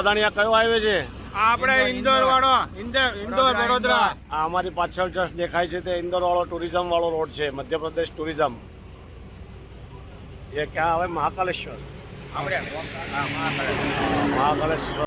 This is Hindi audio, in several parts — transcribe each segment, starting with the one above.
દાદાણી આ કયો હાઈવે છે? આપણે ઇન્દોર વાળો ઇન્દોર વડોદરા. આ અમારી પાછળ જસ્ટ દેખાય છે તે ઇન્દોર વાળો ટુરિઝમ વાળો રોડ છે, મધ્યપ્રદેશ ટુરિઝમ. એ ક્યાં આવે? મહાકાલેશ્વર. આપણે મહાકાલેશ્વર.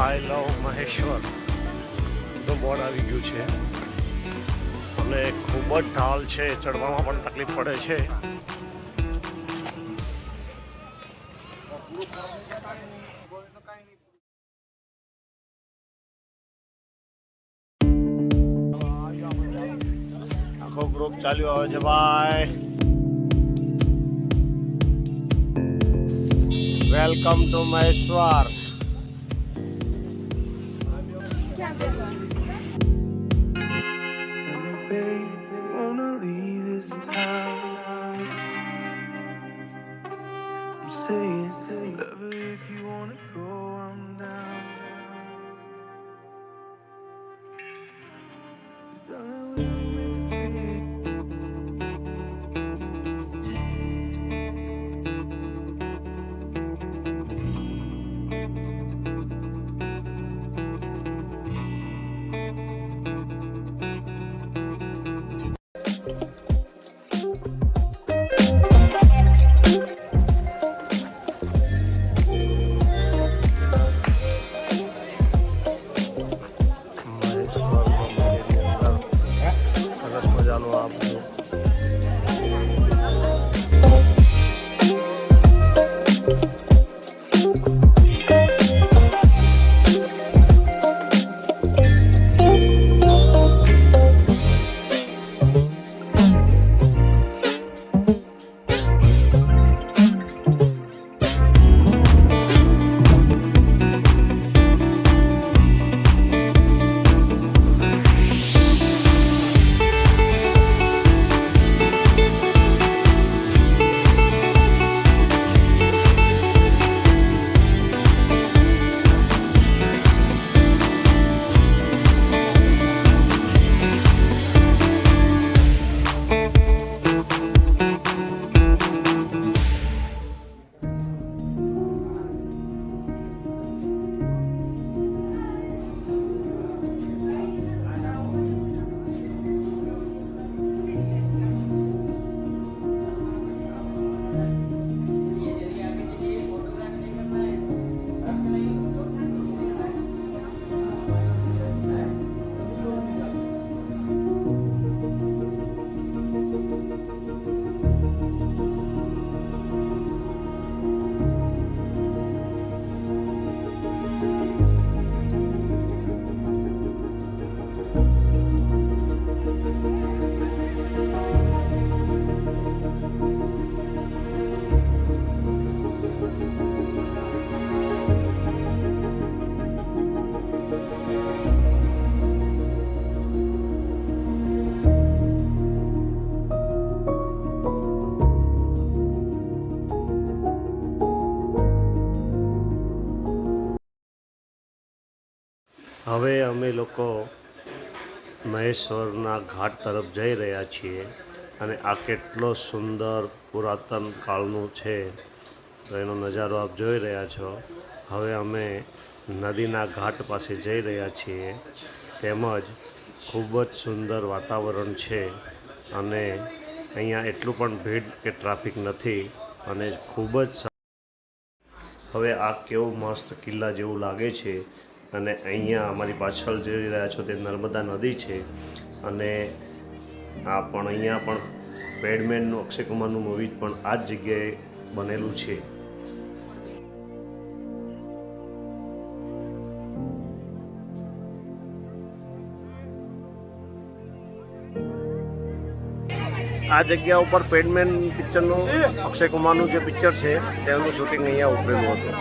આઈ લવ મહેશ્વર તો બોર્ડ આવી ગયું છે અને ખૂબ જ ઢાલ છે, ચડવામાં પણ તકલીફ પડે છે. આખો ગ્રુપ ચાલ્યો આવે છે ભાઈ. Welcome to Maheshwar. સરસ મજાનું આપણું હવે અમે લોકો મહેશ્વરના ઘાટ તરફ જઈ રહ્યા છીએ અને આ કેટલો સુંદર પુરાતન કાળનું છે તો એનો નજારો આપ જોઈ રહ્યા છો. હવે અમે નદીના ઘાટ પાસે જઈ રહ્યા છીએ તેમજ ખૂબ જ સુંદર વાતાવરણ છે અને અહીંયા એટલું પણ ભીડ કે ટ્રાફિક નથી અને ખૂબ જ હવે આ કેવું મસ્ત કિલ્લા જેવું લાગે છે અને અહીંયા અમારી પાછળ જોઈ રહ્યા છો તે નર્મદા નદી છે અને આ પણ અહીંયા પણ પેડમેનનું અક્ષય કુમારનું મૂવી પણ આ જ જગ્યાએ બનેલું છે. આ જગ્યા ઉપર પેડમેન પિક્ચરનું અક્ષય કુમારનું જે પિક્ચર છે તેનું શૂટિંગ અહીંયા ઉતરેલું હતું.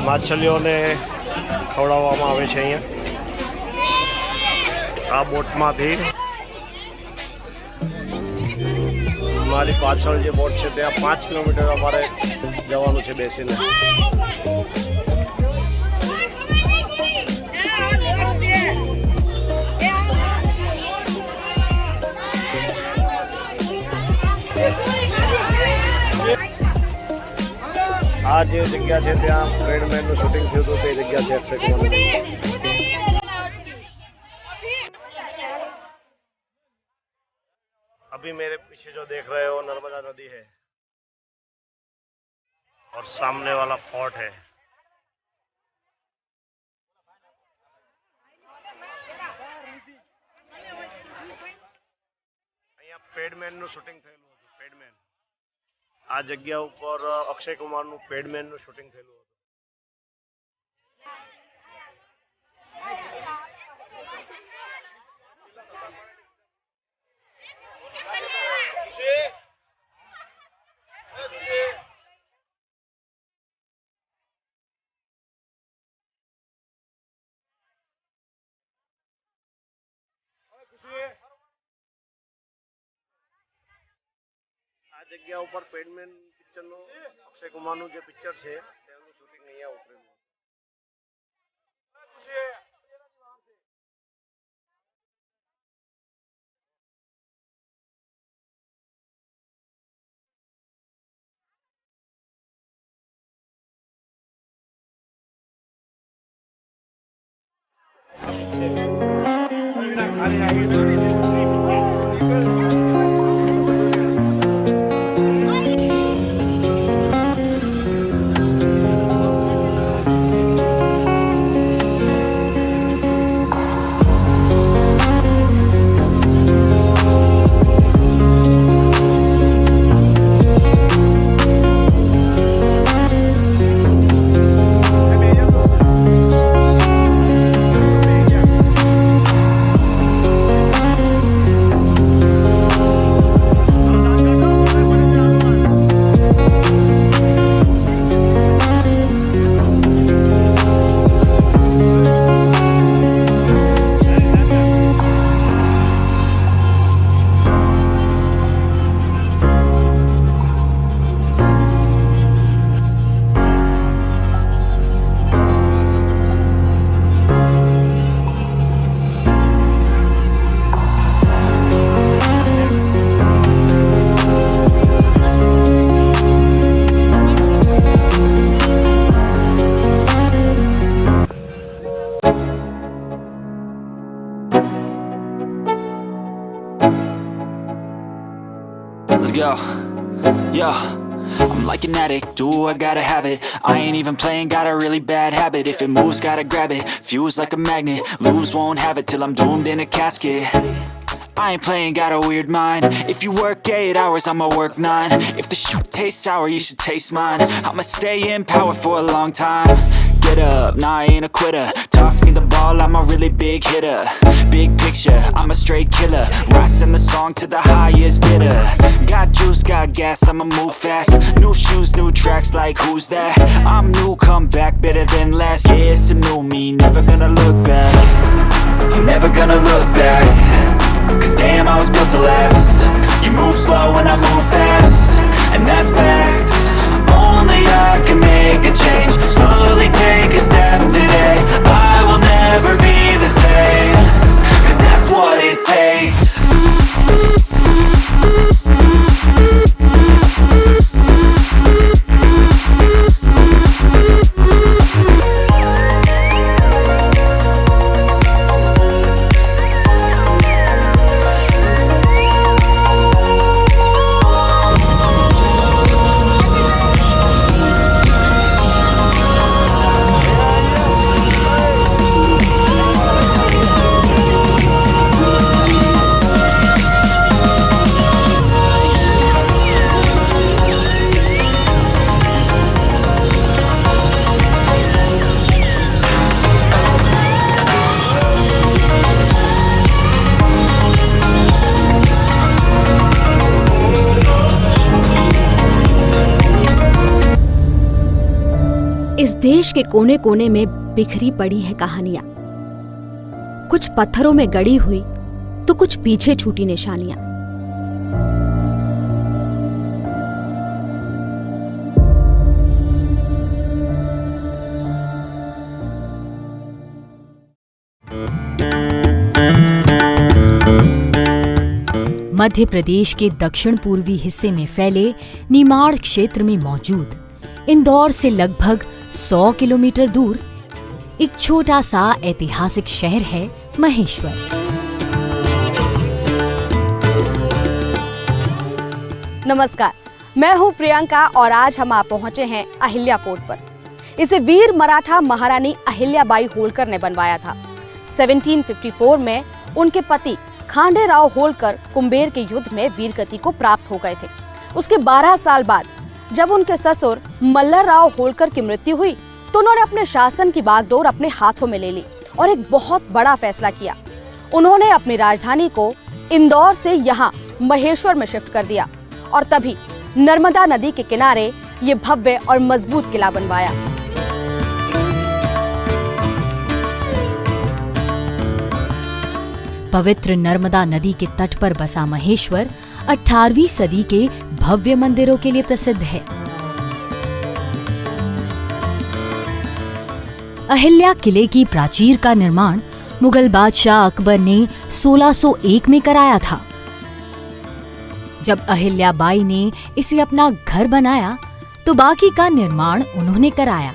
માછલીઓને ખવડાવવામાં આવે છે અહીંયા આ બોટમાંથી. મારી પાછળ જે બોટ છે ત્યાં 5 કિલોમીટર અમારે જવાનું છે બેસીને. આ જે જગ્યા છે ત્યાં પેડમેનનું શૂટિંગ થયું હતું તે જગ્યા છે અક્ષય કુમારની. अभी मेरे पीछे जो देख रहे हो नर्मदा नदी है और सामने वाला फोर्ट है. અહીંયા પેડમેનનું શૂટિંગ થયેલું હતું. પેડમેન આ જગ્યા ઉપર અક્ષય કુમારનું પેડમેનનું શૂટિંગ થયેલું હતું. આ જગ્યા ઉપર પેડમેન પિક્ચરનું અક્ષય કુમારનું જે પિક્ચર છે તેનું શૂટિંગ અહીંયા ઉતરેલું. Yo, yo, I'm like an addict, do I gotta have it. I ain't even playing, got a really bad habit. If it moves, gotta grab it, fuse like a magnet. Lose, won't have it till I'm doomed in a casket. I ain't playing, got a weird mind. If you work 8 hours, I'ma work 9. If the shit tastes sour, you should taste mine. I'ma stay in power for a long time. Get up, nah, I ain't a quitter. Toss me the ball, I'm a really big hitter. Big picture, I'm a straight killer. Rising the song to the highest bidder. Got juice, got gas, I'ma move fast. New shoes, new tracks, like who's that? I'm new, come back, better than last. Yeah, it's a new me, never gonna look back. I'm never gonna look back. Cause damn, I was built to last. You move slow and I move fast, and that's facts. Only I can make a change. Slowly take a step today. I will never be the same. Cause that's what it takes. इस देश के कोने कोने में बिखरी पड़ी है कहानियां, कुछ पत्थरों में गड़ी हुई तो कुछ पीछे छूटी निशानियां। मध्य प्रदेश के दक्षिण पूर्वी हिस्से में फैले निमाड़ क्षेत्र में मौजूद इंदौर से लगभग 100 किलोमीटर दूर एक छोटा सा ऐतिहासिक शहर है महेश्वर। नमस्कार, मैं हूं प्रियंका और आज हम आप पहुंचे हैं अहिल्या फोर्ट पर। इसे वीर मराठा महारानी अहिल्याबाई होलकर ने बनवाया था। 1754 में उनके पति खांडेराव होलकर कुंभेर के युद्ध में वीरगति को प्राप्त हो गए थे। उसके 12 साल बाद जब उनके ससुर मल्लरराव होलकर की मृत्यु हुई तो उन्होंने अपने शासन की बागडोर अपने हाथों में ले ली और एक बहुत बड़ा फैसला किया। उन्होंने अपनी राजधानी को इंदौर से यहाँ महेश्वर में शिफ्ट कर दिया और तभी नर्मदा नदी के किनारे ये भव्य और मजबूत किला बनवाया। पवित्र नर्मदा नदी के तट पर बसा महेश्वर 18वीं सदी के भव्य मंदिरों के लिए प्रसिद्ध है। अहिल्या किले की प्राचीर का निर्माण मुगल बादशाह अकबर ने 1601 में कराया था। जब अहिल्याबाई ने इसे अपना घर बनाया तो बाकी का निर्माण उन्होंने कराया।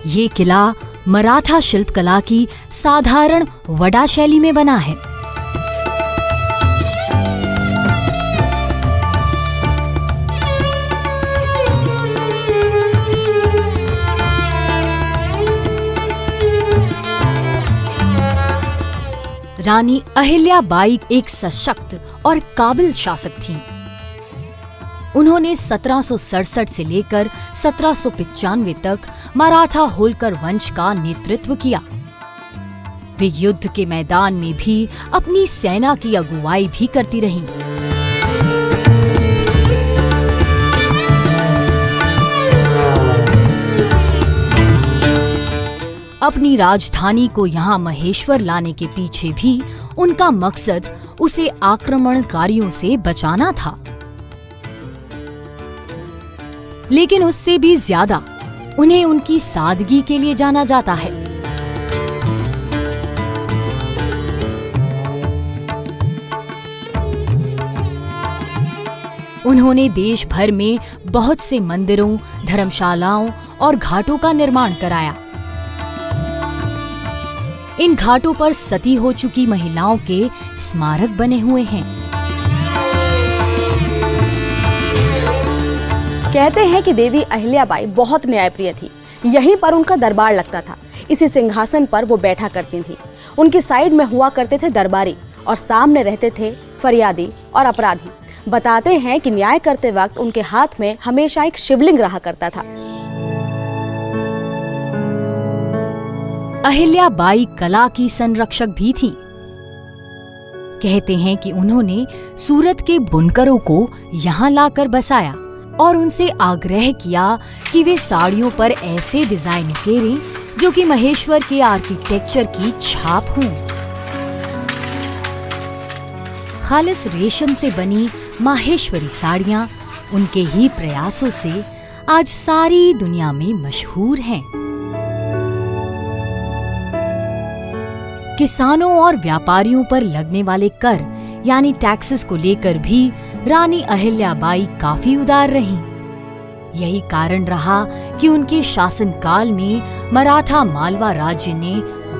ये किला मराठा शिल्पकला की साधारण वडा शैली में बना है। रानी अहिल्याबाई एक सशक्त और काबिल शासक थीं। उन्होंने 1767 से लेकर 1795 तक मराठा होलकर वंश का नेतृत्व किया। वे युद्ध के मैदान में भी अपनी सेना की अगुवाई भी करती रहीं। अपनी राजधानी को यहाँ महेश्वर लाने के पीछे भी उनका मकसद उसे आक्रमणकारियों से बचाना था। लेकिन उससे भी ज्यादा उन्हें उनकी सादगी के लिए जाना जाता है। उन्होंने देश भर में बहुत से मंदिरों, धर्मशालाओं और घाटों का निर्माण कराया। इन घाटों पर सती हो चुकी महिलाओं के स्मारक बने हुए हैं। कहते हैं कि देवी अहिल्याबाई बहुत न्यायप्रिय थी। यहीं पर उनका दरबार लगता था। इसी सिंहासन पर वो बैठा करती थी। उनकी साइड में हुआ करते थे दरबारी और सामने रहते थे फरियादी और अपराधी। बताते हैं कि न्याय करते वक्त उनके हाथ में हमेशा एक शिवलिंग रहा करता था। अहिल्याबाई कला की संरक्षक भी थीं। कहते हैं कि उन्होंने सूरत के बुनकरों को यहाँ लाकर बसाया और उनसे आग्रह किया कि वे साड़ियों पर ऐसे डिजाइन उकेरें जो कि महेश्वर के आर्किटेक्चर की छाप हों। खालिस रेशम से बनी माहेश्वरी साड़ियां उनके ही प्रयासों से आज सारी दुनिया में मशहूर हैं। किसानों और व्यापारियों पर लगने वाले कर यानी टैक्सेस को लेकर भी रानी अहिल्याबाई काफी उदार रहीं। यही कारण रहा कि उनके शासनकाल में मराठा मालवा राज्य ने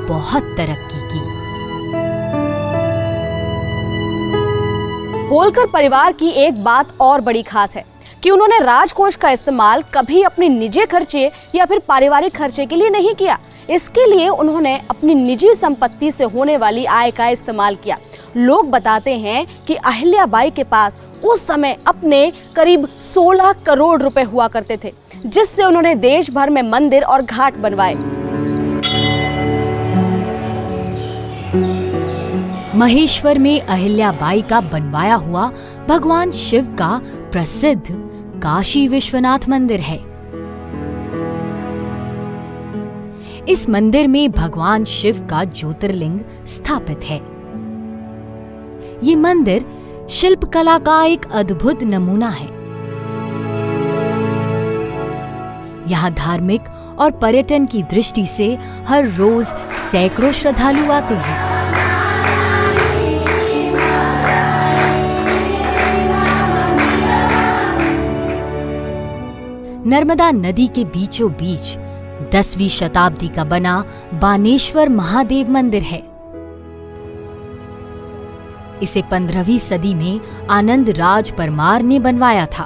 बहुत तरक्की की। होलकर परिवार की एक बात और बड़ी खास है कि उन्होंने राजकोष का इस्तेमाल कभी अपने निजी खर्चे या फिर पारिवारिक खर्चे के लिए नहीं किया। इसके लिए उन्होंने अपनी निजी संपत्ति से होने वाली आय का इस्तेमाल किया। लोग बताते हैं कि अहिल्याबाई के पास उस समय अपने करीब 16 करोड़ रुपए हुआ करते थे, जिससे उन्होंने देश भर में मंदिर और घाट बनवाए। महेश्वर में अहिल्याबाई का बनवाया हुआ भगवान शिव का प्रसिद्ध काशी विश्वनाथ मंदिर है। इस मंदिर में भगवान शिव का ज्योतिर्लिंग स्थापित है। ये मंदिर शिल्पकला का एक अद्भुत नमूना है। यहाँ धार्मिक और पर्यटन की दृष्टि से हर रोज सैकड़ों श्रद्धालु आते हैं। नर्मदा नदी के बीचों बीच 10वीं शताब्दी का बना बानेश्वर महादेव मंदिर है। इसे 15वीं सदी में आनंद राज परमार ने बनवाया था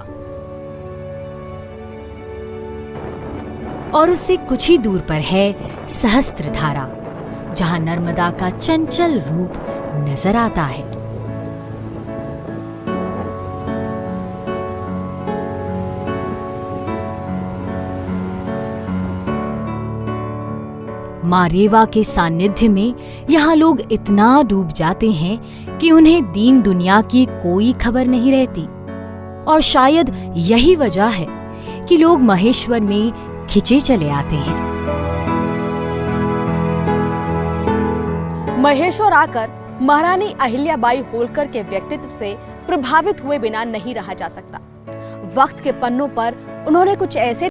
और उससे कुछ ही दूर पर है सहस्त्रधारा, जहां नर्मदा का चंचल रूप नजर आता है। मां रेवा के सानिध्य में यहाँ लोग इतना डूब जाते हैं कि उन्हें दीन दुनिया की कोई खबर नहीं रहती। और शायद यही वजह है कि लोग महेश्वर में खिंचे चले आते हैं। महेश्वर आकर महारानी अहिल्याबाई होलकर के व्यक्तित्व से प्रभावित हुए बिना नहीं रहा जा सकता। वक्त के पन्नों पर उन्होंने कुछ ऐसे